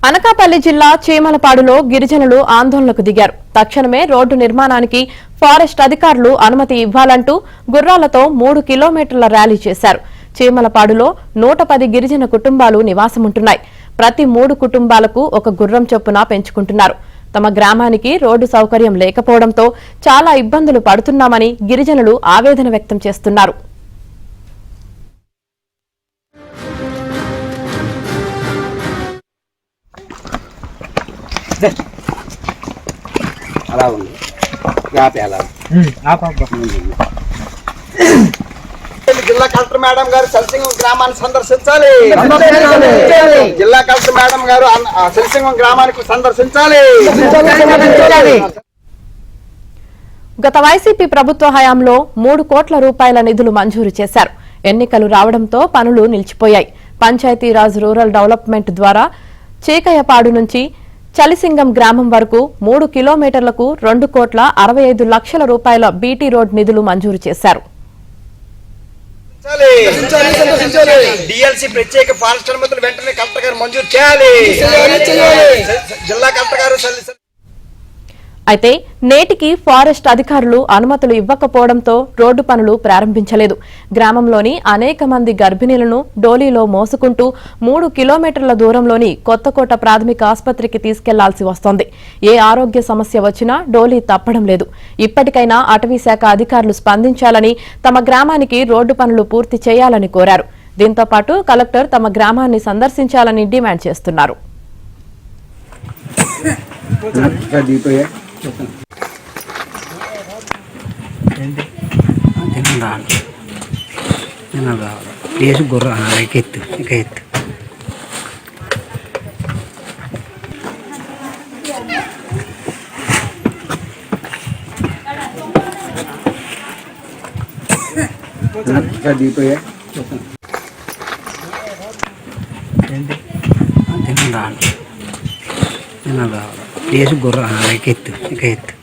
అనకాపల్లి జిల్లా చీమలపాడులో గిరిజనులు ఆందోళనకు దిగారు. తక్షణమే రోడ్డు నిర్మాణానికి ఫారెస్ట్ అధికారులు అనుమతి ఇవ్వాలంటూ గుర్రాలతో 3 కిలోమీటర్ల ర్యాలీ చేశారు. చీమలపాడులో 110 గిరిజన కుటుంబాలు నివాసముంటున్నాయి. ప్రతి 3 కుటుంబాలకు ఒక గుర్రం చొప్పున పెంచుకుంటున్నారు. తమ గ్రామానికి రోడ్డు సౌకర్యం లేకపోవడంతో చాలా ఇబ్బందులు పడుతున్నామని గిరిజనులు ఆవేదన వ్యక్తం చేస్తున్నారు. జిల్లా కలెక్టర్ మేడం గారు సల్సింగం గ్రామాన్ని సందర్శించాలి. జిల్లా కలెక్టర్ మేడం గారు సల్సింగం గ్రామానికి సందర్శించాలి. గత వైసీపీ ప్రభుత్వ హయాంలో 3 కోట్ల రూపాయల నిధులు మంజూరు చేశారు. ఎన్నికలు రావడంతో పనులు నిలిచిపోయాయి. పంచాయతీరాజ్ రూరల్ డెవలప్మెంట్ ద్వారా చీకయ్యపాడు నుంచి చలిసింగం గ్రామం వరకు 3 కిలోమీటర్లకు 2,65,00,000 రూపాయల బీటీ రోడ్ నిధులు మంజూరు చేశారు. డిఎల్సీ ప్రత్యేక ఫారెస్ట్ అనుమతులు వెంటనే కలెక్టర్ గారు మంజూరు చేయాలి. జిల్లా కలెక్టర్ గారు అయితే నేటికి ఫారెస్ట్ అధికారులు అనుమతులు ఇవ్వకపోవడంతో రోడ్డు పనులు ప్రారంభించలేదు. గ్రామంలోని అనేక మంది గర్భిణీలను డోలీలో మోసుకుంటూ 3 కిలోమీటర్ల దూరంలోని కొత్తకోట ప్రాథమిక ఆసుపత్రికి తీసుకెళ్లాల్సి వస్తోంది. ఏ ఆరోగ్య సమస్య వచ్చినా డోలీ తప్పడం లేదు. ఇప్పటికైనా అటవీశాఖ అధికారులు స్పందించాలని, తమ గ్రామానికి రోడ్డు పనులు పూర్తి చేయాలని కోరారు. దీంతో పాటు కలెక్టర్ తమ గ్రామాన్ని సందర్శించాలని డిమాండ్ చేస్తున్నారు. గుర్ర ఎత్తు ఇక ఎత్తు గుర్ర ఎత్తు ఇక ఎత్తు